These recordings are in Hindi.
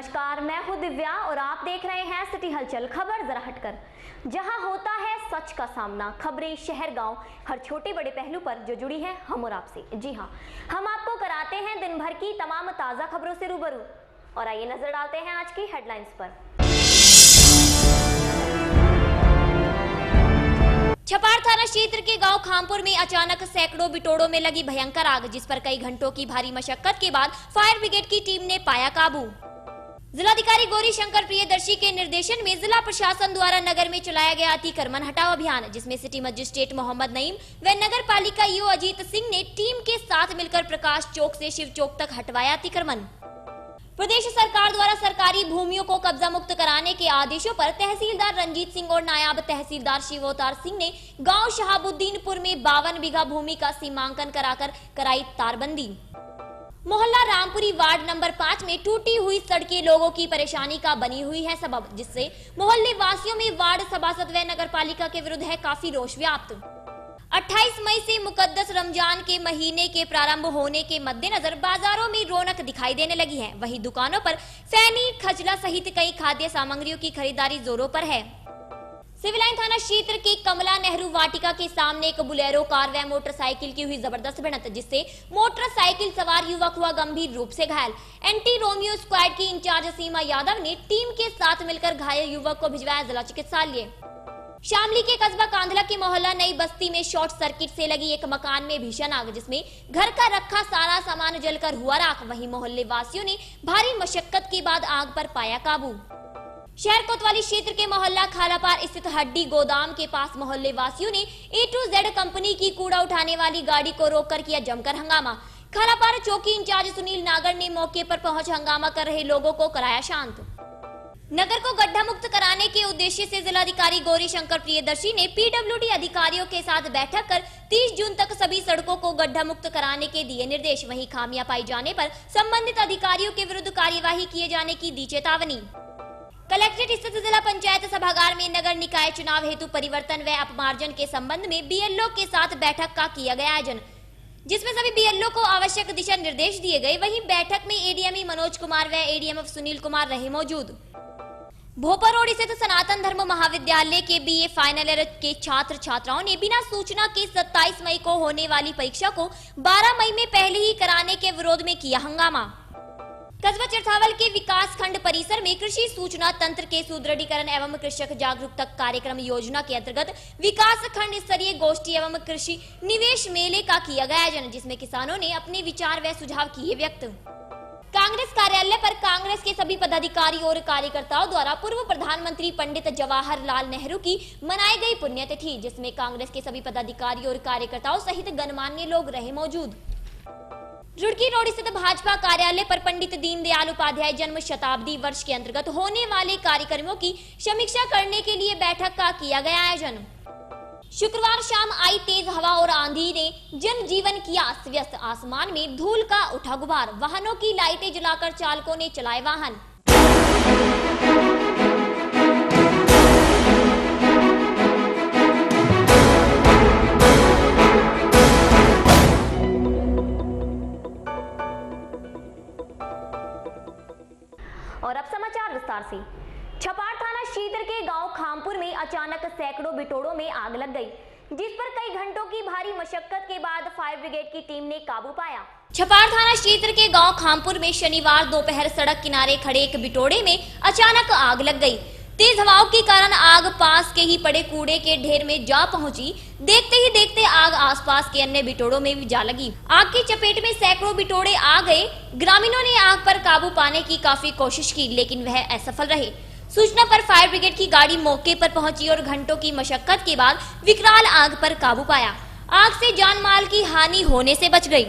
नमस्कार, मैं हूं दिव्या और आप देख रहे हैं सिटी हलचल। खबर जरा हटकर, जहां होता है सच का सामना। खबरें शहर गांव हर छोटे बड़े पहलू पर जो जुड़ी है हम और आपसे। जी हां, हम आपको कराते हैं दिन भर की तमाम ताजा खबरों से रूबरू। और आइए नजर डालते हैं आज की हेडलाइंस पर। छपार थाना क्षेत्र के गांव खामपुर में अचानक सैकड़ों बिटोड़ों में लगी भयंकर आग, जिस पर कई घंटों की भारी मशक्कत के बाद फायर ब्रिगेड की टीम ने पाया काबू। जिलाधिकारी गौरी शंकर प्रियदर्शी के निर्देशन में जिला प्रशासन द्वारा नगर में चलाया गया अतिक्रमण हटाओ अभियान, जिसमें सिटी मजिस्ट्रेट मोहम्मद नईम व नगर पालिका ईओ अजीत सिंह ने टीम के साथ मिलकर प्रकाश चौक से शिव चौक तक हटवाया अतिक्रमण। प्रदेश सरकार द्वारा सरकारी भूमियों को कब्जा मुक्त कराने के आदेशों पर तहसीलदार रंजीत सिंह और नायब तहसीलदार शिवोतार सिंह ने गांव शहाबुद्दीनपुर में 52 बीघा भूमि का सीमांकन कराकर कराई तारबंदी। मोहल्ला रामपुरी वार्ड नंबर 5 में टूटी हुई सड़कें लोगों की परेशानी का बनी हुई है सबब, जिससे मोहल्ले वासियों में वार्ड सभासद व नगर पालिका के विरुद्ध है काफी रोष व्याप्त। 28 मई से मुकद्दस रमजान के महीने के प्रारंभ होने के मद्देनजर बाजारों में रौनक दिखाई देने लगी है। वहीं दुकानों पर फैनी, खजला सहित कई खाद्य सामग्रियों की खरीदारी जोरों पर है। सिविल लाइन थाना क्षेत्र के कमला नेहरू वाटिका के सामने एक बुलेरो कार व मोटरसाइकिल की हुई जबरदस्त भिड़ंत, जिससे मोटरसाइकिल सवार युवक हुआ गंभीर रूप से घायल। एंटी रोमियो स्क्वाड की इंचार्ज सीमा यादव ने टीम के साथ मिलकर घायल युवक को भिजवाया जिला चिकित्सालय। शामली के कस्बा कांधला के मोहल्ला नई बस्ती में शॉर्ट सर्किट से लगी एक मकान में भीषण आग, जिसमें घर का रखा सारा सामान जलकर हुआ राख। वहीं मोहल्ले वासियों ने भारी मशक्कत के बाद आग पर पाया काबू। शहर कोतवाली क्षेत्र के मोहल्ला खालापार स्थित हड्डी गोदाम के पास मोहल्ले वासियों ने A to Z कंपनी की कूड़ा उठाने वाली गाड़ी को रोककर किया जमकर हंगामा। खालापार चौकी इंचार्ज सुनील नागर ने मौके पर पहुंच हंगामा कर रहे लोगों को कराया शांत। नगर को गड्ढा मुक्त कराने के उद्देश्य से जिलाधिकारी गौरी शंकर प्रियदर्शी ने PWD अधिकारियों के साथ बैठक कर 30 जून तक सभी सड़कों को गड्ढा मुक्त कराने के दिए निर्देश। वहीं खामियां पाई जाने पर संबंधित अधिकारियों के विरुद्ध कार्यवाही किए जाने की दी चेतावनी। कलेक्ट्रेट स्थित जिला पंचायत सभागार में नगर निकाय चुनाव हेतु परिवर्तन व अपमार्जन के संबंध में BLO के साथ बैठक का किया गया आयोजन, जिसमें सभी BLO को आवश्यक दिशा निर्देश दिए गए। वहीं बैठक में ADME मनोज कुमार व ADMF सुनील कुमार रहे मौजूद। भोपाल रोड स्थित सनातन धर्म महाविद्यालय के BA फाइनल ईयर के छात्र छात्राओं ने बिना सूचना के 27 मई को होने वाली परीक्षा को 12 मई में पहले ही कराने के विरोध में किया हंगामा। कस्बा चरथावल के विकास खंड परिसर में कृषि सूचना तंत्र के सुदृढ़ीकरण एवं कृषक जागरूकता कार्यक्रम योजना के अंतर्गत विकास खंड स्तरीय गोष्ठी एवं कृषि निवेश मेले का किया गया आयोजन, जिसमें किसानों ने अपने विचार व सुझाव किए व्यक्त। कांग्रेस कार्यालय पर कांग्रेस के सभी पदाधिकारी और कार्यकर्ताओं द्वारा पूर्व प्रधानमंत्री पंडित जवाहरलाल नेहरू की मनाई गई पुण्यतिथि, जिसमें कांग्रेस के सभी पदाधिकारी और कार्यकर्ताओं सहित गणमान्य लोग रहे मौजूद। रुड़की रोड स्थित भाजपा कार्यालय पर पंडित दीनदयाल उपाध्याय जन्म शताब्दी वर्ष के अंतर्गत होने वाले कार्यक्रमों की समीक्षा करने के लिए बैठक का किया गया आयोजन। शुक्रवार शाम आई तेज हवा और आंधी ने जनजीवन किया अस्त व्यस्त। आसमान में धूल का उठा गुबार, वाहनों की लाइटें जलाकर चालकों ने चलाए वाहन। और अब समाचार विस्तार से। छपार थाना क्षेत्र के गांव खामपुर में अचानक सैकड़ों बिटोड़ों में आग लग गई, जिस पर कई घंटों की भारी मशक्कत के बाद फायर ब्रिगेड की टीम ने काबू पाया। छपार थाना क्षेत्र के गांव खामपुर में शनिवार दोपहर सड़क किनारे खड़े एक बिटोड़े में अचानक आग लग गई। तेज हवाओं के कारण आग पास के ही पड़े कूड़े के ढेर में जा पहुंची। देखते ही देखते आग आसपास के अन्य बिटोड़ों में भी जा लगी। आग की चपेट में सैकड़ों बिटोड़े आ गए। ग्रामीणों ने आग पर काबू पाने की काफी कोशिश की, लेकिन वह असफल रहे। सूचना पर फायर ब्रिगेड की गाड़ी मौके पर पहुंची और घंटों की मशक्कत के बाद विकराल आग पर काबू पाया। आग से जान माल की हानि होने से बच गई।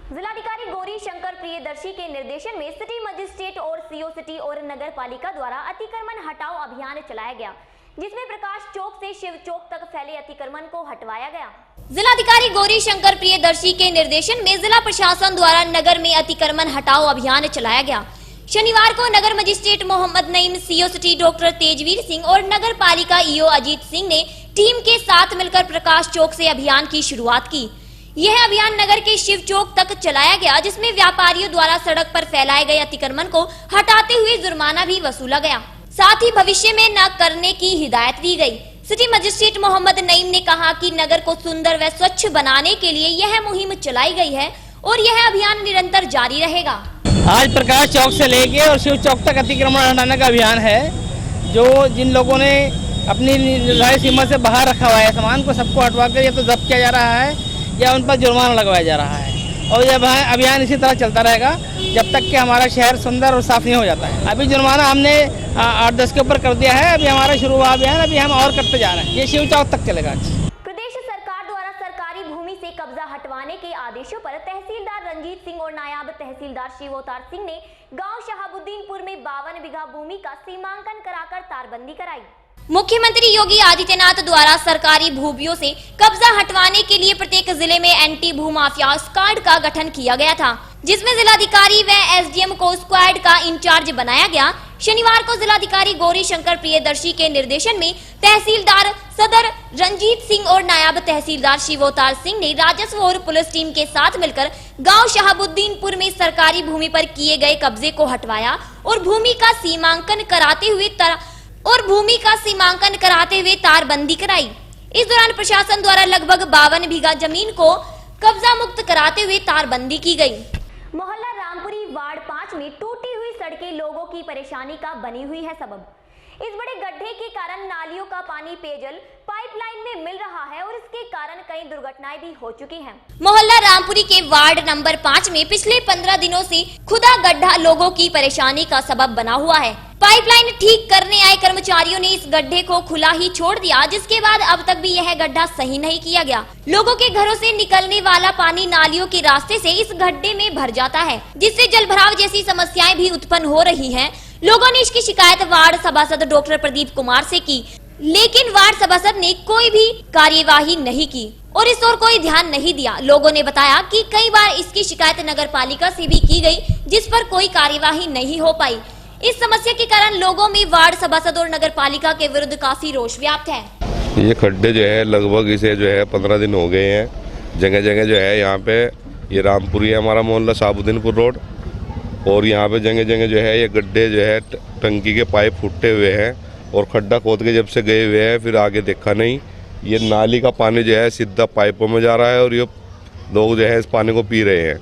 जिलाधिकारी गौरी शंकर प्रियदर्शी के निर्देशन में सिटी मजिस्ट्रेट और CO सिटी और नगर पालिका द्वारा अतिक्रमण हटाओ अभियान चलाया गया, जिसमें प्रकाश चौक से शिव चौक तक फैले अतिक्रमण को हटवाया गया। जिलाधिकारी गौरी शंकर प्रियदर्शी के निर्देशन में जिला प्रशासन द्वारा नगर में अतिक्रमण हटाओ अभियान चलाया गया। शनिवार को नगर magistrate Mohammad Naeem, CO city doctor Tejveer Singh और नगर पालिका ईओ अजीत सिंह ने टीम के साथ मिलकर प्रकाश चौक से अभियान की शुरुआत की। यह अभियान नगर के शिव चौक तक चलाया गया, जिसमें व्यापारियों द्वारा सड़क पर फैलाए गए अतिक्रमण को हटाते हुए जुर्माना भी वसूला गया। साथ ही भविष्य में न करने की हिदायत दी गई। सिटी मजिस्ट्रेट मोहम्मद नईम ने कहा कि नगर को सुंदर व स्वच्छ बनाने के लिए यह मुहिम चलाई गई है और यह अभियान निरंतर जारी रहेगा। आज प्रकाश चौक से लेके और शिव चौक तक अतिक्रमण हटाने का अभियान है। जो जिन लोगों ने अपनी निर्धारित सीमा से बाहर रखा हुआ है सामान को, सबको हटवा कर या तो जब्त किया जा रहा है या उन पर जुर्माना लगवाया जा रहा है। और यह अभियान इसी तरह चलता रहेगा जब तक कि हमारा शहर सुंदर और साफ नहीं हो जाता है। अभी जुर्माना हमने 8-10 के ऊपर कर दिया है। अभी हमारा शुरू हुआ अभियान, अभी हम और करते जा रहे हैं। ये शिव चौक तक चलेगा। प्रदेश सरकार द्वारा सरकारी भूमि से कब्जा हटवाने के आदेशों पर तहसीलदार रंजीत सिंह और नायब तहसीलदार शिवोतार सिंह ने गांव शहाबुद्दीनपुर में 52 बीघा भूमि का सीमांकन कराकर तारबंदी कराई। मुख्यमंत्री योगी आदित्यनाथ द्वारा सरकारी भूमियों से कब्जा हटवाने के लिए प्रत्येक जिले में एंटी भूमाफिया स्क्वाड का गठन किया गया था, जिसमें जिलाधिकारी व एसडीएम को स्क्वाड का इंचार्ज बनाया गया। शनिवार को जिलाधिकारी गौरी शंकर प्रियदर्शी के निर्देशन में तहसीलदार सदर रंजीत सिंह और नायब तहसीलदार शिवोतार सिंह ने राजस्व और पुलिस टीम के साथ मिलकर गांव शहाबुद्दीनपुर में सरकारी भूमि पर किए गए कब्जे को हटवाया और भूमि का सीमांकन कराते हुए तारबंदी कराई। इस दौरान प्रशासन द्वारा लगभग 52 बीघा जमीन को कब्जा मुक्त कराते हुए तारबंदी की गई। मोहल्ला रामपुरी वार्ड 5 में टूटी हुई सड़कें लोगों की परेशानी का बनी हुई है सबब। इस बड़े गड्ढे के कारण नालियों का पानी पेयजल पाइपलाइन में मिल रहा है और इसके कारण कई दुर्घटनाएं भी हो चुकी हैं। मोहल्ला रामपुरी के वार्ड नंबर 5 में पिछले 15 दिनों से खुदा गड्ढा लोगों की परेशानी का सबब बना हुआ है। पाइपलाइन ठीक करने आए कर्मचारियों ने इस गड्ढे को खुला ही छोड़ दिया, जिसके बाद अब तक भी यह गड्ढा सही नहीं किया गया। लोगों के घरों से निकलने वाला पानी नालियों के रास्ते से इस गड्ढे में भर जाता है, जिससे जलभराव जैसी समस्याएं भी उत्पन्न हो रही हैं। लोगों ने इसकी शिकायत वार्ड सभासद डॉक्टर प्रदीप कुमार से की, लेकिन वार्ड सभासद ने कोई भी कार्यवाही नहीं की और इस ओर कोई ध्यान नहीं दिया। लोगों ने बताया कि कई बार इसकी शिकायत नगर पालिका से भी की गई, जिस पर कोई कार्यवाही नहीं हो पाई। इस समस्या के कारण लोगों में वार्ड सभासद और नगर पालिका के विरुद्ध काफी रोष व्याप्त है। ये खड्डे जो है लगभग इसे जो है 15 दिन हो गए हैं। जगह जगह जो है यहाँ पे ये रामपुरी है हमारा मोहल्ला शहाबुद्दीनपुर रोड, और यहाँ पे जगह जगह जो है ये गड्ढे जो है टंकी के पाइप फूटे हुए हैं और खड्डा खोद के जब से गए हुए हैं फिर आगे देखा नहीं। ये नाली का पानी जो है सीधा पाइपों में जा रहा है और ये लोग जो है इस पानी को पी रहे हैं।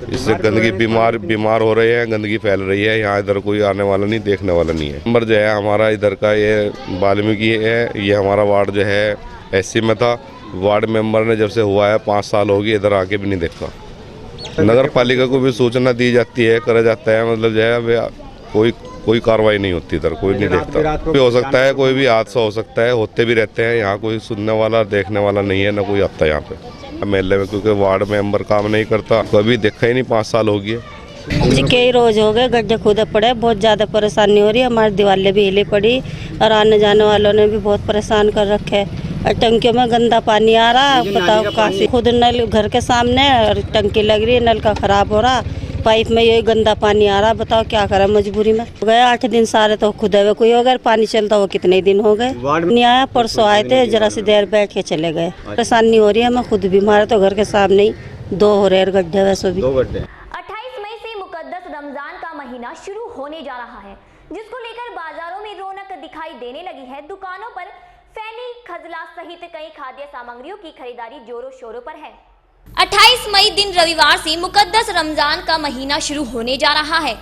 इससे गंदगी बीमार हो रहे हैं, गंदगी फैल रही है। यहाँ इधर कोई आने वाला नहीं, देखने वाला नहीं है। नंबर जो है हमारा इधर का ये वाल्मीकि है, ये हमारा वार्ड जो है एससी में था। वार्ड मेंबर ने जब से हुआ है 5 साल हो गए, इधर आके भी नहीं देखा। नगर पालिका को भी सूचना दी जाती है, करा जाता है, मतलब जो है कोई कार्रवाई नहीं होती, इधर कोई नहीं देखता। भी हो सकता है, कोई भी हादसा हो सकता है, होते भी रहते हैं। यहाँ कोई सुनने वाला देखने वाला नहीं है, ना कोई आता है यहाँ पे मेले में, क्योंकि वार्ड मेंबर काम नहीं करता। कभी देखा ही नहीं, 5 साल हो गए जी। कई रोज हो गए गड्ढे खुदे पड़े, बहुत ज़्यादा परेशानी हो रही है। हमारी दीवारें भी हिली पड़ी और आने जाने वालों ने भी बहुत परेशान कर रखे है। टंकियों में गंदा पानी आ रहा, बताओ काशी खुद नल घर के सामने और टंकी लग रही है, नल का खराब हो रहा, पाइप में ये गंदा पानी आ रहा। बताओ क्या करें, मजबूरी में हो गया। 8 दिन सारे तो खुदे हुए कोई हो गए, पानी चलता वो कितने दिन हो गए नहीं आया। परसों आए थे, जरा सी देर बैठ के चले गए। परेशानी हो रही है, मैं खुद बीमार है तो घर के सामने ही 2 हो रहे गड्ढे, वैसे भी 28 मई से मुकद्दस रमजान का महीना शुरू होने जा रहा है, जिसको लेकर बाजारों में रौनक दिखाई देने लगी है। दुकानों पर फैनी, खजला सहित कई खाद्य सामग्रियों की खरीदारी जोरों शोरों पर है। 28 मई दिन रविवार से मुकद्दस रमजान का महीना शुरू होने जा रहा है,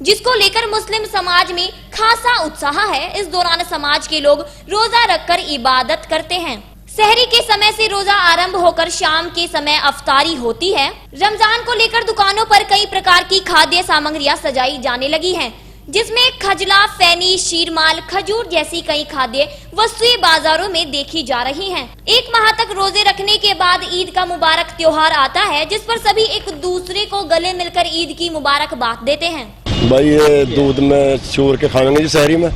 जिसको लेकर मुस्लिम समाज में खासा उत्साह है। इस दौरान समाज के लोग रोजा रखकर इबादत करते हैं। सहरी के समय से रोजा आरंभ होकर शाम के समय अफ्तारी होती है। रमजान को लेकर दुकानों पर कई प्रकार की खाद्य सामग्रियां सजाई जाने लगी हैं, जिसमें खजला, फैनी, शीरमाल, खजूर जैसी कई खाद्य वस्तुएं बाजारों में देखी जा रही हैं। 1 माह तक रोजे रखने के बाद ईद का मुबारक त्योहार आता है, जिस पर सभी एक दूसरे को गले मिलकर ईद की मुबारकबाद देते हैं। भाई ये दूध में चूर के खाएंगे जी, शहरी में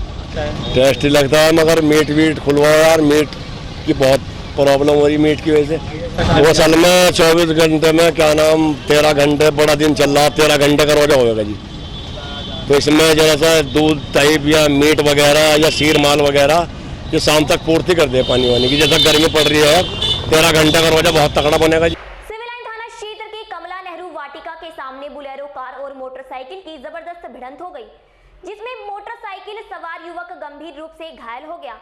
टेस्टी लगता है, मगर मीट खुलवा यार, मीट की बहुत प्रॉब्लम हो रही मीट की वजह से। वो असल में 24 घंटे में क्या नाम 13 घंटे बड़ा दिन चल रहा, 13 घंटे का रोजा होगा जी। तो इसमें जैसा दूध, दही या मीट वगैरह या शीर माल वगैरह ये शाम तक पूर्ति कर दे पानी वानी की। जैसा गर्मी पड़ रही है, 13 घंटे का रोजा बहुत तगड़ा बनेगा जी। मोटरसाइकिल की जबरदस्त भिड़ंत हो गई, जिसमें मोटरसाइकिल सवार युवक गंभीर रूप से घायल हो गया,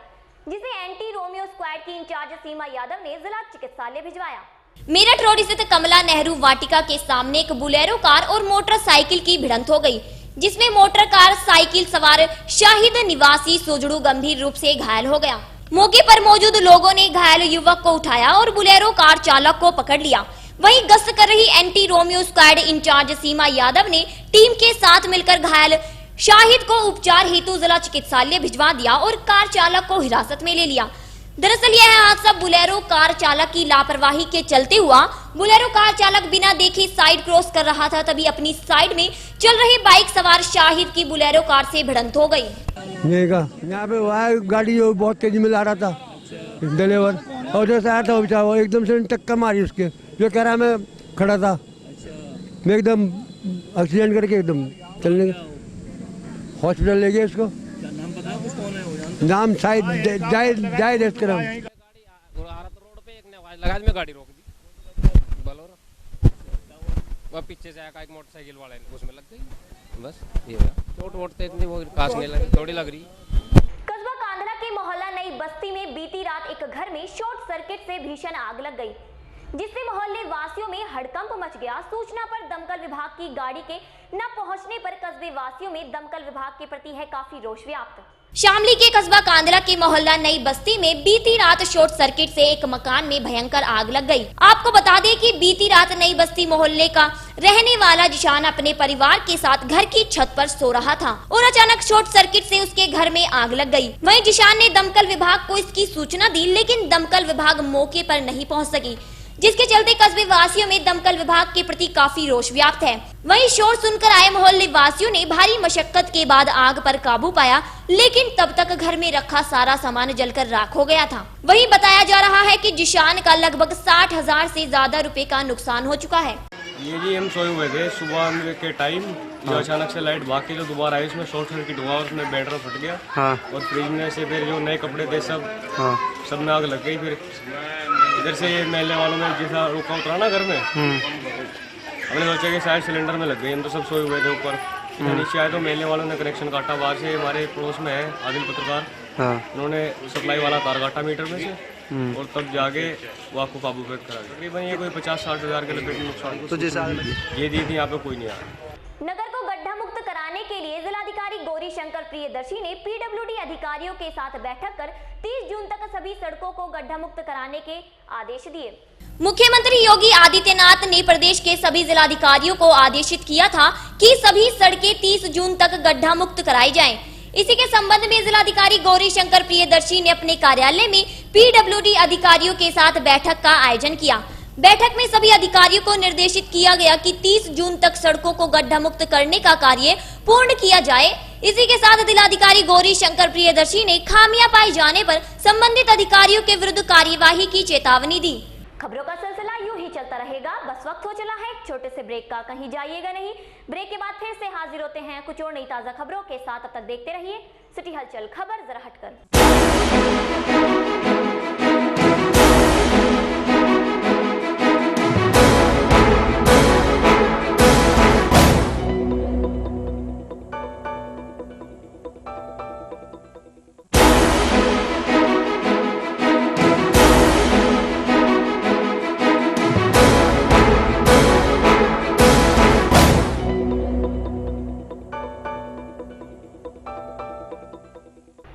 जिसे एंटी रोमियो स्क्वाड की इंचार्ज सीमा यादव ने जिला चिकित्सालय भिजवाया। मेरठ रोड स्थित कमला नेहरू वाटिका के सामने एक बुलेरो कार और मोटरसाइकिल की भिड़ंत हो गई, जिसमें मोटर कार साइकिल सवार शाहिद निवासी सोजड़ू गंभीर रूप से घायल हो गया। मौके पर मौजूद लोगों ने घायल युवक को उठाया और बुलेरो कार चालक को पकड़ लिया। वहीं गश्त कर रही एंटी रोमियो स्क्वाड इंचार्ज सीमा यादव ने टीम के साथ मिलकर घायल शाहिद को उपचार हेतु जिला चिकित्सालय भिजवा दिया और कार चालक को हिरासत में ले लिया। दरअसल यह हादसा बुलेरो कार चालक की लापरवाही के चलते हुआ। बुलेरो कार चालक बिना देखे साइड क्रॉस कर रहा था, तभी अपनी साइड में चल रही बाइक सवार शाहिद की बुलेरो कार से भिड़ंत हो गई। यहाँ पे वह गाड़ी जो बहुत तेजी में ला रहा था ड्राइवर, और जैसे आया था बेचारा वो एकदम से टक्कर मारी उसके, जो कह रहा मैं खड़ा था, मैं एकदम एक्सीडेंट करके एकदम चलने हॉस्पिटल ले गए उसको। नाम शायद जायद है इसका नाम। रोड पे एक ने आवाज लगा, मैं गाड़ी रोक दी, बोलो वह पीछे से आया एक मोटरसाइकिल वाले ने, उसमें लग गई, बस ये चोट वोट तो इतनी वो खास नहीं लगी, थोड़ी लग रही। कस्बा कांदला के मोहल्ला नई बस्ती में बीती रात एक घर में शॉर्ट सर्किट से भीषण आग लग गई, जिससे मोहल्ले वासियों में हड़कंप मच गया। सूचना पर दमकल विभाग की गाड़ी के न पहुंचने पर कस्बे वासियों में दमकल विभाग के प्रति है काफी रोष व्याप्त। शामली के कस्बा कांदला के मोहल्ला नई बस्ती में बीती रात शॉर्ट सर्किट से एक मकान में भयंकर आग लग गई। आपको बता दें कि बीती रात नई बस्ती मोहल्ले का रहने वाला जिशान अपने परिवार के साथ घर की छत पर सो रहा था और अचानक शॉर्ट सर्किट से उसके घर में आग लग गई। वहीं जिशान ने दमकल विभाग को इसकी सूचना दी, लेकिन दमकल विभाग मौके पर नहीं पहुँच सकी, जिसके चलते कस्बे वासियों में दमकल विभाग के प्रति काफी रोष व्याप्त है। वहीं शोर सुनकर आए मोहल्ले वासियों ने भारी मशक्कत के बाद आग पर काबू पाया, लेकिन तब तक घर में रखा सारा सामान जलकर राख हो गया था। वहीं बताया जा रहा है कि जिशान का लगभग 60,000 से ज्यादा रुपए का नुकसान हो चुका है। ये जी हम सोए हुए थे सुबह के टाइम, जो अचानक से लाइट भाग के जो दोबारा आई, उसमें शॉर्ट सर्किट हुआ और उसमें बैटरी फट गया। और फ्रिज में से फिर जो नए कपड़े थे सब में आग लग गई। फिर इधर से ये मेले वालों ने जैसा रुका उतरा ना घर में, हमने सोचा कि शायद सिलेंडर में लग गई। हम तो सब सोए हुए थे ऊपर, नीचे आए तो मेले वालों ने कनेक्शन काटा। बाहर से हमारे पड़ोस में है आदिल पत्रकार, उन्होंने सप्लाई वाला तार काटा मीटर में से, और तब जाके वो आपको काबू पे करा। तकरीबन ये कोई 50-60 हज़ार के लगभग नुकसान तो जैसा ये दी थी। यहाँ पे कोई नहीं आया। नगर को गड्ढा मुक्त कराने के लिए जिलाधिकारी गौरी शंकर प्रियदर्शी ने पीडब्ल्यूडी अधिकारियों के साथ बैठक कर 30 जून तक सभी सड़कों को गड्ढा मुक्त कराने के आदेश दिए। मुख्यमंत्री योगी आदित्यनाथ ने प्रदेश के सभी जिलाधिकारियों को आदेशित किया था कि सभी सड़कें 30 जून तक गड्ढा मुक्त कराई जाएं। इसी के संबंध में जिलाधिकारी गौरी शंकर प्रियदर्शी ने अपने कार्यालय में पीडब्ल्यूडी अधिकारियों के साथ बैठक का आयोजन किया। बैठक में सभी अधिकारियों को निर्देशित किया गया कि 30 जून तक सड़कों को गड्ढा मुक्त करने का कार्य पूर्ण किया जाए। इसी के साथ जिलाधिकारी गौरी शंकर प्रियदर्शी ने खामियां पाए जाने पर संबंधित अधिकारियों के विरुद्ध कार्यवाही की चेतावनी दी। खबरों का सिलसिला यूं ही चलता रहेगा, बस वक्त हो चला है एक छोटे से ब्रेक का, कहीं जाइएगा नहीं। ब्रेक के बाद फिर से हाजिर होते हैं कुछ और नई ताजा खबरों के साथ। तब तक देखते रहिए सिटी हलचल, खबर जरा हटकर।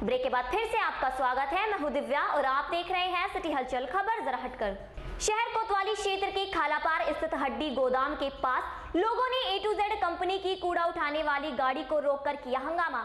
ब्रेक के बाद फिर से आपका स्वागत है। मैं हूं दिव्या और आप देख रहे हैं सिटी हलचल, खबर जरा हटकर। शहर कोतवाली क्षेत्र के खालापार स्थित हड्डी गोदाम के पास लोगों ने A to Z कंपनी की कूड़ा उठाने वाली गाड़ी को रोककर किया हंगामा।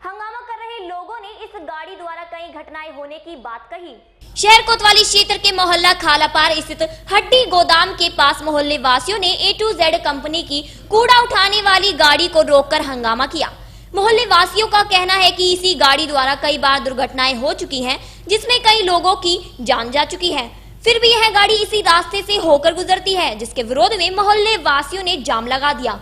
हंगामा कर रहे लोगों ने इस गाड़ी द्वारा कई घटनाएं होने की बात कही। शहर कोतवाली क्षेत्र के मोहल्ला खालापार स्थित हड्डी गोदाम के पास मोहल्ले वासियों ने A to Z कंपनी की कूड़ा उठाने वाली गाड़ी को रोककर हंगामा किया। मोहल्ले वासियों का कहना है कि इसी गाड़ी द्वारा कई बार दुर्घटनाएं हो चुकी हैं, जिसमें कई लोगों की जान जा चुकी है। फिर भी यह गाड़ी इसी रास्ते से होकर गुजरती है, जिसके विरोध में मोहल्ले वासियों ने जाम लगा दिया।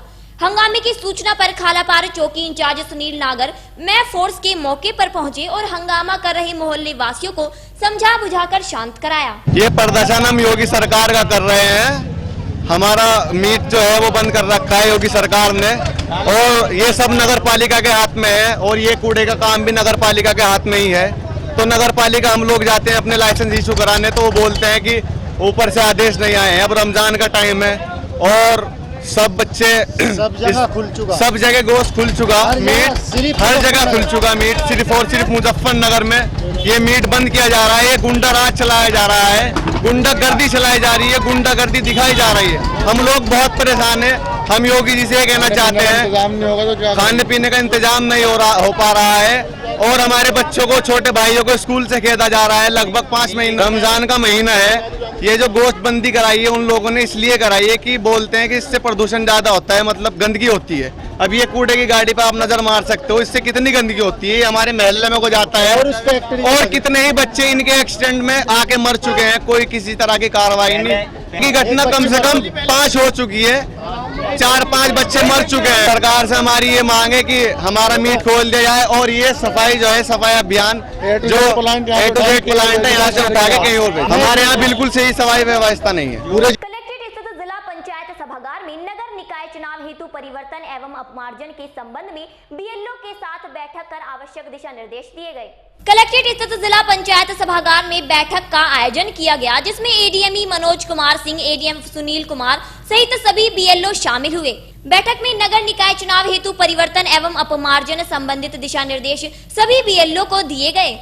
हंगामे की सूचना पर खालापार चौकी इंचार्ज सुनील नागर मैं फोर्स के मौके पर पहुंचे और हंगामा कर रहे मोहल्ले वासियों को समझा बुझाकर शांत कराया। ये प्रदर्शन हम योगी सरकार का कर रहे हैं। हमारा मीट जो है वो बंद कर रखा है योगी सरकार ने। और ये सब नगर पालिका के हाथ में है और ये कूड़े का काम भी नगर पालिका के हाथ में ही है। तो नगर पालिका हम लोग जाते हैं अपने लाइसेंस इशू कराने तो वो बोलते हैं कि ऊपर से आदेश नहीं आए हैं। अब रमजान का टाइम है और सब बच्चे सब जगह खुल चुका, सब जगह गोश्त खुल चुका, मीट हर जगह खुल चुका मीट। सिर्फ और सिर्फ मुजफ्फरनगर में ये मीट बंद किया जा रहा है। ये गुंडा राज चलाया जा रहा है, गुंडागर्दी चलाई जा रही है, गुंडागर्दी दिखाई जा रही है। हम लोग बहुत परेशान है। हम योगी जी से ये कहना चाहते हैं खाने पीने का इंतजाम नहीं हो पा रहा है और हमारे बच्चों को, छोटे भाइयों को स्कूल से खेदा जा रहा है। लगभग 5 महीने रमजान का महीना है। ये जो गोश्त बंदी कराई है उन लोगों ने इसलिए कराई है कि बोलते हैं कि इससे प्रदूषण ज्यादा होता है, मतलब गंदगी होती है। अब ये कूड़े की गाड़ी पे आप नजर मार सकते हो, इससे कितनी गंदगी होती है। हमारे महल्ले में को जाता है और कितने ही बच्चे इनके एक्सीडेंट में आके मर चुके हैं, कोई किसी तरह की कार्रवाई नहीं की। घटना कम से कम 5 हो चुकी है, 4-5 बच्चे मर चुके हैं। सरकार से हमारी ये मांग है कि हमारा मीट खोल दिया जाए और ये सफाई जो है, सफाई अभियान जो A to Z प्लांट है यहाँ से उठा के कहीं और भेजें। हमारे यहाँ बिल्कुल सही सफाई व्यवस्था नहीं है। कलेक्ट्रेट स्थित जिला पंचायत सभागार में नगर निकाय चुनाव हेतु परिवर्तन एवं अपमार्जन के संबंध में बीएलओ के साथ बैठक कर आवश्यक दिशा निर्देश दिए गए। कलेक्ट्रेट स्थित जिला पंचायत सभागार में बैठक का आयोजन किया गया, जिसमें एडीएमई मनोज कुमार सिंह, एडीएम सुनील कुमार सहित सभी बीएलओ शामिल हुए। बैठक में नगर निकाय चुनाव हेतु परिवर्तन एवं अपमार्जन संबंधित दिशा निर्देश सभी बीएलओ को दिए गए।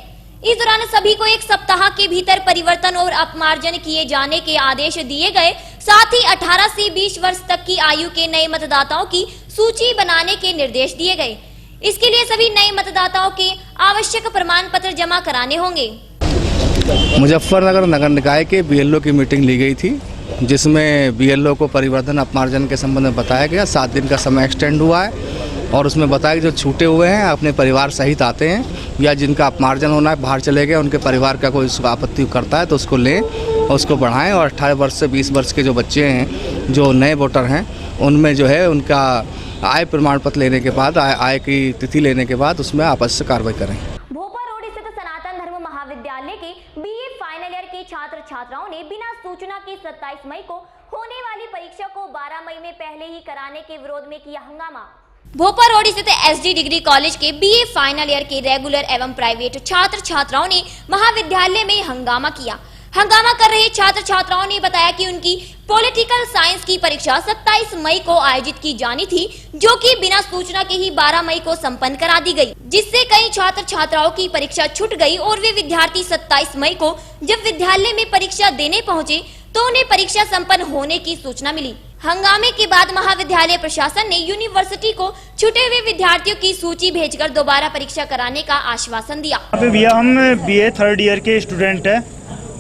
इस दौरान सभी को 1 सप्ताह के भीतर परिवर्तन और अपमार्जन किए जाने के आदेश दिए गए। साथ ही 18 से 20 वर्ष तक की आयु के नए मतदाताओं की सूची बनाने के निर्देश दिए गए। इसके लिए सभी नए मतदाताओं के आवश्यक प्रमाण पत्र जमा कराने होंगे। मुजफ्फरनगर नगर निकाय के बीएलओ की मीटिंग ली गई थी, जिसमें बीएलओ को परिवर्तन अपमार्जन के संबंध में बताया गया। 7 दिन का समय एक्सटेंड हुआ है और उसमें बताया कि जो छूटे हुए हैं अपने परिवार सहित आते हैं या जिनका अपमार्जन होना है, बाहर चले गए, उनके परिवार का कोई आपत्ति करता है तो उसको लें और उसको बढ़ाएं। और 18 वर्ष से 20 वर्ष के जो बच्चे हैं, जो नए वोटर हैं, उनमें जो है उनका आय प्रमाण पत्र लेने के बाद, आय की तिथि लेने के बाद उसमें आपस से कार्रवाई करें। भोपाल रोड स्थित सनातन धर्म महाविद्यालय के बीए फाइनल ईयर के छात्र छात्राओं ने बिना सूचना के 27 मई को होने वाली परीक्षा को 12 मई में पहले ही कराने के विरोध में किया हंगामा। भोपाल रोड स्थित एसडी डिग्री कॉलेज के बीए फाइनल ईयर के रेगुलर एवं प्राइवेट छात्र छात्राओं ने महाविद्यालय में हंगामा किया। हंगामा कर रहे छात्र छात्राओं ने बताया कि उनकी पॉलिटिकल साइंस की परीक्षा 27 मई को आयोजित की जानी थी, जो कि बिना सूचना के ही 12 मई को संपन्न करा दी गई, जिससे कई छात्र छात्राओं की परीक्षा छूट गई और वे विद्यार्थी 27 मई को जब विद्यालय में परीक्षा देने पहुंचे तो उन्हें परीक्षा संपन्न होने की सूचना मिली। हंगामे के बाद महाविद्यालय प्रशासन ने यूनिवर्सिटी को छूटे हुए विद्यार्थियों की सूची भेजकर दोबारा परीक्षा कराने का आश्वासन दिया। हम बीए 3rd ईयर के स्टूडेंट हैं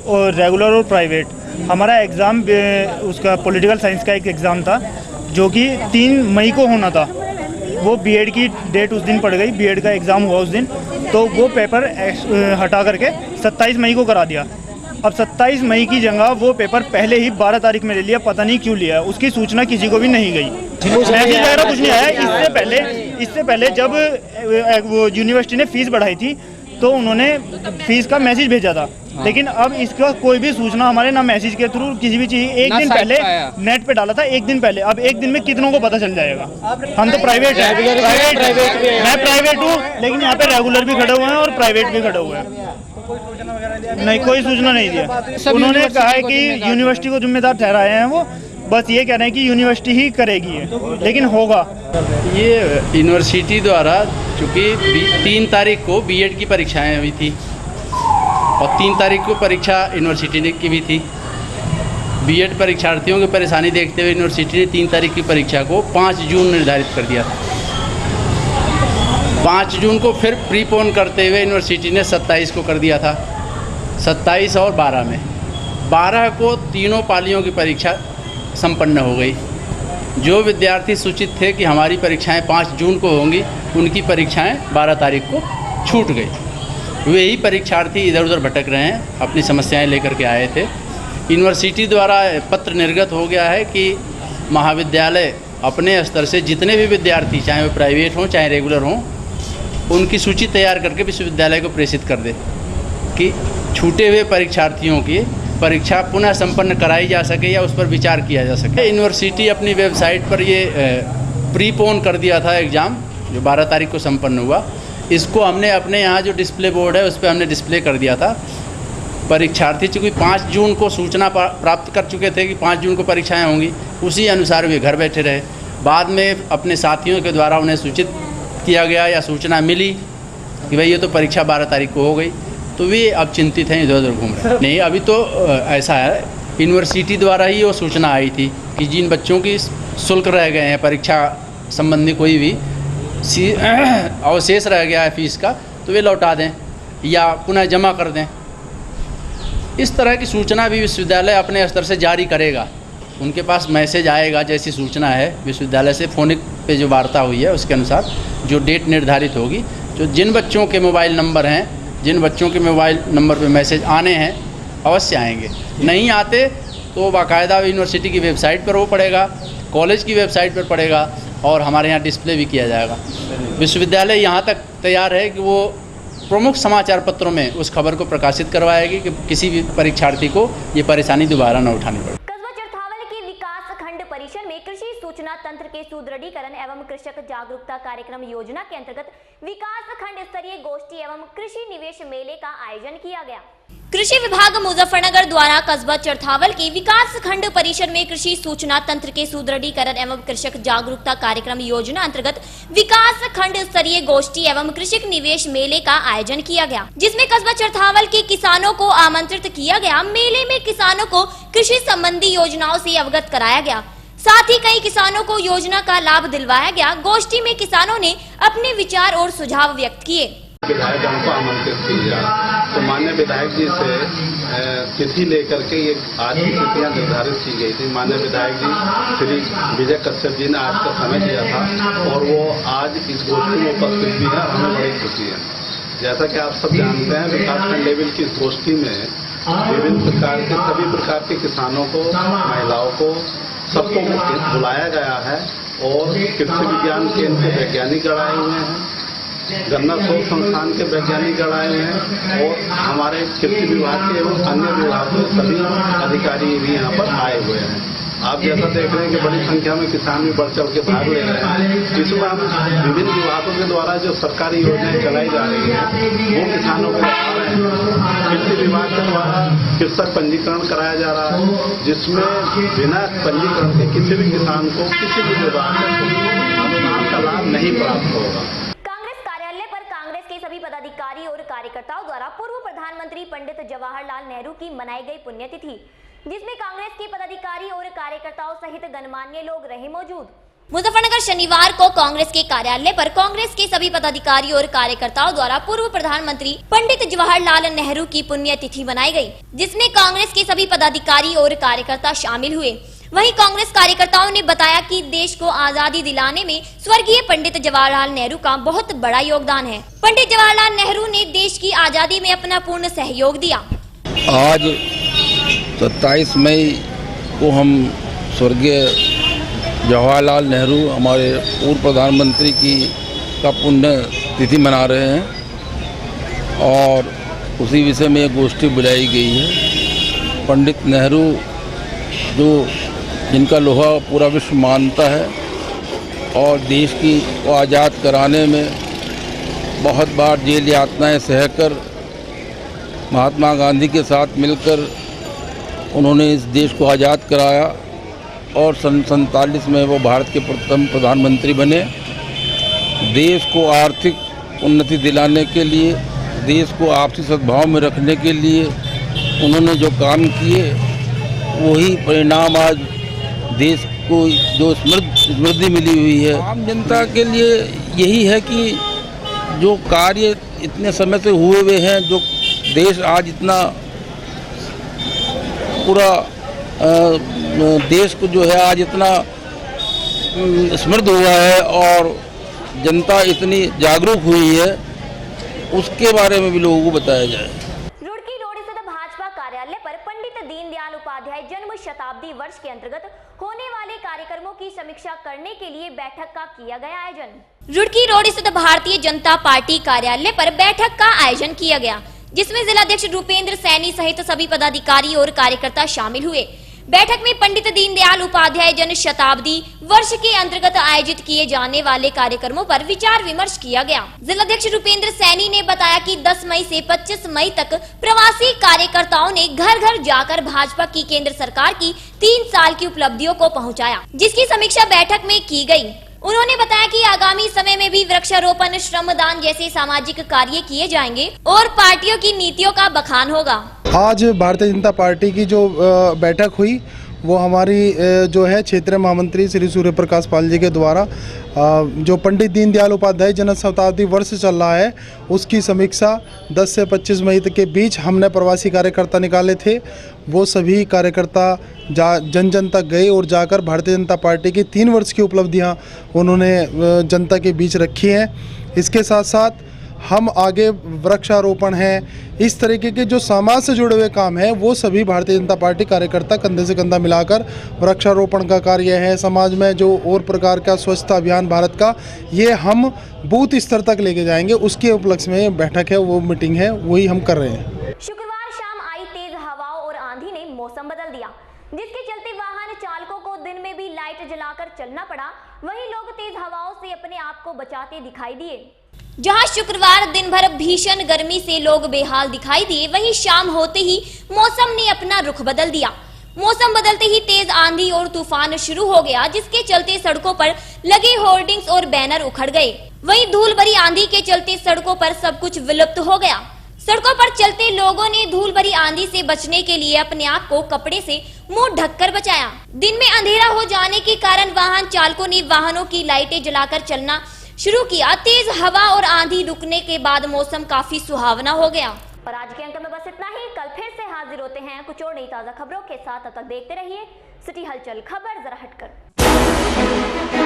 और रेगुलर और प्राइवेट। हमारा एग्ज़ाम उसका पॉलिटिकल साइंस का एक एग्ज़ाम था जो कि 3 मई को होना था। वो बीएड की डेट उस दिन पड़ गई, बीएड का एग्ज़ाम हुआ उस दिन, तो वो पेपर हटा करके 27 मई को करा दिया। अब 27 मई की जगह वो पेपर पहले ही 12 तारीख में ले लिया, पता नहीं क्यों लिया। उसकी सूचना किसी को भी नहीं गई, मैसेज वगैरह कुछ नहीं आया। इससे पहले जब वो यूनिवर्सिटी ने फीस बढ़ाई थी तो उन्होंने फीस का मैसेज भेजा था, लेकिन अब इसका कोई भी सूचना हमारे ना मैसेज के थ्रू किसी भी चीज़, एक दिन पहले नेट पे डाला था, एक दिन पहले। अब एक दिन में कितनों को पता चल जाएगा। हम तो प्राइवेट है, मैं प्राइवेट हूँ, लेकिन यहाँ पे रेगुलर भी खड़े हुए हैं और प्राइवेट भी खड़े हुए हैं। नहीं, कोई सूचना नहीं दिया। उन्होंने कहा है कि यूनिवर्सिटी को जिम्मेदार ठहराए हैं, वो बस ये कह रहे हैं कि यूनिवर्सिटी ही करेगी है, लेकिन होगा। ये यूनिवर्सिटी द्वारा चूँकि 3 तारीख को बीएड की परीक्षाएं हुई थी और 3 तारीख को परीक्षा यूनिवर्सिटी की भी थी। बीएड परीक्षार्थियों की परेशानी देखते हुए यूनिवर्सिटी ने 3 तारीख की परीक्षा को 5 जून निर्धारित कर दिया। 5 जून को फिर प्रीपोन करते हुए यूनिवर्सिटी ने 27 को कर दिया था। 27 और 12 में 12 को तीनों पालियों की परीक्षा संपन्न हो गई। जो विद्यार्थी सूचित थे कि हमारी परीक्षाएं 5 जून को होंगी, उनकी परीक्षाएं 12 तारीख को छूट गई। वे ही परीक्षार्थी इधर उधर भटक रहे हैं, अपनी समस्याएं लेकर के आए थे। यूनिवर्सिटी द्वारा पत्र निर्गत हो गया है कि महाविद्यालय अपने स्तर से जितने भी विद्यार्थी, चाहे वो प्राइवेट हों चाहे रेगुलर हों, उनकी सूची तैयार करके विश्वविद्यालय को प्रेषित कर दे कि छूटे हुए परीक्षार्थियों की परीक्षा पुनः संपन्न कराई जा सके या उस पर विचार किया जा सके। यूनिवर्सिटी अपनी वेबसाइट पर ये प्रीपोन कर दिया था एग्ज़ाम, जो 12 तारीख को संपन्न हुआ। इसको हमने अपने यहाँ जो डिस्प्ले बोर्ड है उस पर हमने डिस्प्ले कर दिया था। परीक्षार्थी चूँकि 5 जून को सूचना प्राप्त कर चुके थे कि 5 जून को परीक्षाएं होंगी, उसी अनुसार वे घर बैठे रहे। बाद में अपने साथियों के द्वारा उन्हें सूचित किया गया या सूचना मिली कि भाई ये तो परीक्षा 12 तारीख को हो गई, तो वे अब चिंतित हैं, इधर उधर घूम रहे हैं। नहीं, अभी तो ऐसा है, यूनिवर्सिटी द्वारा ही वो सूचना आई थी कि जिन बच्चों की शुल्क रह गए हैं, परीक्षा संबंधी कोई भी अवशेष रह गया है फीस का, तो वे लौटा दें या पुनः जमा कर दें। इस तरह की सूचना भी विश्वविद्यालय अपने स्तर से जारी करेगा। उनके पास मैसेज आएगा, जैसी सूचना है विश्वविद्यालय से फोनिक पे जो वार्ता हुई है उसके अनुसार जो डेट निर्धारित होगी, जो जिन बच्चों के मोबाइल नंबर हैं, जिन बच्चों के मोबाइल नंबर पे मैसेज आने हैं अवश्य आएंगे। नहीं आते तो बाकायदा यूनिवर्सिटी की वेबसाइट पर वो पड़ेगा, कॉलेज की वेबसाइट पर पड़ेगा और हमारे यहाँ डिस्प्ले भी किया जाएगा। विश्वविद्यालय यहाँ तक तैयार है कि वो प्रमुख समाचार पत्रों में उस खबर को प्रकाशित करवाएगी कि किसी भी परीक्षार्थी को ये परेशानी दोबारा न उठानी पड़े। कस्बा चरथावल के विकास खंड परिसर में कृषि सूचना तंत्र के सुदृढ़ीकरण एवं कृषक जागरूकता कार्यक्रम योजना के अंतर्गत विकास खंड स्तरीय गोष्ठी एवं कृषि निवेश मेले का आयोजन किया गया। कृषि विभाग मुजफ्फरनगर द्वारा कस्बा चरथावल के विकास खंड परिसर में कृषि सूचना तंत्र के सुदृढ़ीकरण एवं कृषक जागरूकता कार्यक्रम योजना अंतर्गत विकास खंड स्तरीय गोष्ठी एवं कृषक निवेश मेले का आयोजन किया गया, जिसमें कस्बा चरथावल के किसानों को आमंत्रित किया गया। मेले में किसानों को कृषि संबंधी योजनाओं से अवगत कराया गया, साथ ही कई किसानों को योजना का लाभ दिलवाया गया। गोष्ठी में किसानों ने अपने विचार और सुझाव व्यक्त किए। विधायक को आमंत्रित किया तो माननीय विधायक जी से तिथि लेकर के ये आज की तिथियां निर्धारित की गई थी। माननीय विधायक जी श्री विजय कश्यप जी ने आज का समय दिया था और वो आज इस गोष्ठी में उपस्थित भी है, हमें बड़ी खुशी है। जैसा कि आप सब जानते हैं, विकासखंड लेवल की इस गोष्ठी में विभिन्न प्रकार के सभी प्रकार के किसानों को, महिलाओं को, सबको बुलाया गया है और कृषि विज्ञान केंद्र के वैज्ञानिक गण आए हुए हैं, गन्ना शोध संस्थान के वैज्ञानिक गण आए हुए हैं और हमारे कृषि विभाग के एवं अन्य विभागों के सभी अधिकारी भी यहाँ पर आए हुए हैं। आप जैसा देख रहे हैं कि बड़ी संख्या में किसान भी बढ़ चढ़ के भाग ले रहे हैं। इसमें हम विभिन्न विभागों के द्वारा जो सरकारी योजनाएं चलाई जा रही हैं वो किसानों को बता रहे हैं। कृषि विभाग के द्वारा कृषक पंजीकरण कराया जा रहा है, जिसमें बिना पंजीकरण के किसी भी किसान को किसी भी विभाग में अनुदान का लाभ नहीं प्राप्त होगा। सभी पदाधिकारी और कार्यकर्ताओं द्वारा पूर्व प्रधानमंत्री पंडित जवाहरलाल नेहरू की मनाई गई पुण्यतिथि, जिसमें कांग्रेस के पदाधिकारी और कार्यकर्ताओं सहित गणमान्य लोग रहे मौजूद। मुजफ्फरनगर शनिवार को कांग्रेस के कार्यालय पर कांग्रेस के सभी पदाधिकारी और कार्यकर्ताओं द्वारा पूर्व प्रधानमंत्री पंडित जवाहरलाल नेहरू की पुण्यतिथि मनाई गई, जिसमें कांग्रेस के सभी पदाधिकारी और कार्यकर्ता शामिल हुए। वहीं कांग्रेस कार्यकर्ताओं ने बताया कि देश को आजादी दिलाने में स्वर्गीय पंडित जवाहरलाल नेहरू का बहुत बड़ा योगदान है। पंडित जवाहरलाल नेहरू ने देश की आजादी में अपना पूर्ण सहयोग दिया। आज 27 मई को हम स्वर्गीय जवाहरलाल नेहरू, हमारे पूर्व प्रधानमंत्री का पुण्य तिथि मना रहे हैं और उसी विषय में एक गोष्ठी बुलाई गई है। पंडित नेहरू जो जिनका लोहा पूरा विश्व मानता है और देश को आज़ाद कराने में बहुत बार जेल यातनाएं सहकर महात्मा गांधी के साथ मिलकर उन्होंने इस देश को आज़ाद कराया और सन 47 में वो भारत के प्रथम प्रधानमंत्री बने। देश को आर्थिक उन्नति दिलाने के लिए, देश को आपसी सद्भाव में रखने के लिए उन्होंने जो काम किए, वही परिणाम आज देश को जो समृद्धि मिली हुई है। आम जनता के लिए यही है कि जो कार्य इतने समय से हुए हुए हैं, जो देश आज इतना पूरा देश को जो है आज इतना समृद्ध हुआ है और जनता इतनी जागरूक हुई है, उसके बारे में भी लोगों को बताया जाए। रुड़की रोड स्थित भाजपा कार्यालय पर पंडित दीनदयाल उपाध्याय जन्म शताब्दी वर्ष के अंतर्गत होने वाले कार्यक्रमों की समीक्षा करने के लिए बैठक का किया गया आयोजन। रुड़की रोड स्थित भारतीय जनता पार्टी कार्यालय पर बैठक का आयोजन किया गया, जिसमें जिलाध्यक्ष रूपेंद्र सैनी सहित सभी पदाधिकारी और कार्यकर्ता शामिल हुए। बैठक में पंडित दीनदयाल उपाध्याय जन शताब्दी वर्ष के अंतर्गत आयोजित किए जाने वाले कार्यक्रमों पर विचार विमर्श किया गया। जिलाध्यक्ष रुपेंद्र सैनी ने बताया कि 10 मई से 25 मई तक प्रवासी कार्यकर्ताओं ने घर घर जाकर भाजपा की केंद्र सरकार की 3 साल की उपलब्धियों को पहुंचाया, जिसकी समीक्षा बैठक में की गई। उन्होंने बताया कि आगामी समय में भी वृक्षारोपण, श्रमदान जैसे सामाजिक कार्य किए जाएंगे और पार्टियों की नीतियों का बखान होगा। आज भारतीय जनता पार्टी की जो बैठक हुई वो हमारी जो है क्षेत्रीय महामंत्री श्री सूर्य प्रकाश पाल जी के द्वारा जो पंडित दीनदयाल उपाध्याय जन शताब्दी वर्ष चल रहा है उसकी समीक्षा 10 से 25 मई तक के बीच हमने प्रवासी कार्यकर्ता निकाले थे। वो सभी कार्यकर्ता जन जन तक गए और जाकर भारतीय जनता पार्टी की 3 वर्ष की उपलब्धियां उन्होंने जनता के बीच रखी हैं। इसके साथ साथ हम आगे वृक्षारोपण है, इस तरीके के जो समाज से जुड़े हुए काम है वो सभी भारतीय जनता पार्टी कार्यकर्ता कंधे से कंधा मिलाकर वृक्षारोपण का कार्य है। समाज में जो और प्रकार का स्वच्छता अभियान भारत का ये हम बूथ स्तर तक लेके जाएंगे, उसके उपलक्ष्य में बैठक है, वो मीटिंग है, वही हम कर रहे हैं। शुक्रवार शाम आई तेज हवाओं और आंधी ने मौसम बदल दिया, जिसके चलते वाहन चालकों को दिन में भी लाइट जलाकर चलना पड़ा। वहीं लोग तेज हवाओं से अपने आप को बचाते दिखाई दिए। जहां शुक्रवार दिन भर भीषण गर्मी से लोग बेहाल दिखाई दिए, वहीं शाम होते ही मौसम ने अपना रुख बदल दिया। मौसम बदलते ही तेज आंधी और तूफान शुरू हो गया, जिसके चलते सड़कों पर लगे होर्डिंग्स और बैनर उखड़ गए। वहीं धूल भरी आंधी के चलते सड़कों पर सब कुछ विलुप्त हो गया। सड़कों पर चलते लोगों ने धूल भरी आंधी से बचने के लिए अपने आप को कपड़े से मुंह ढककर बचाया। दिन में अंधेरा हो जाने के कारण वाहन चालकों ने वाहनों की लाइटें जलाकर चलना शुरू किया। तेज हवा और आंधी रुकने के बाद मौसम काफी सुहावना हो गया। और आज के अंक में बस इतना ही। कल फिर से हाजिर होते हैं कुछ और नई ताजा खबरों के साथ। तब तक देखते रहिए सिटी हलचल, खबर जरा हटकर।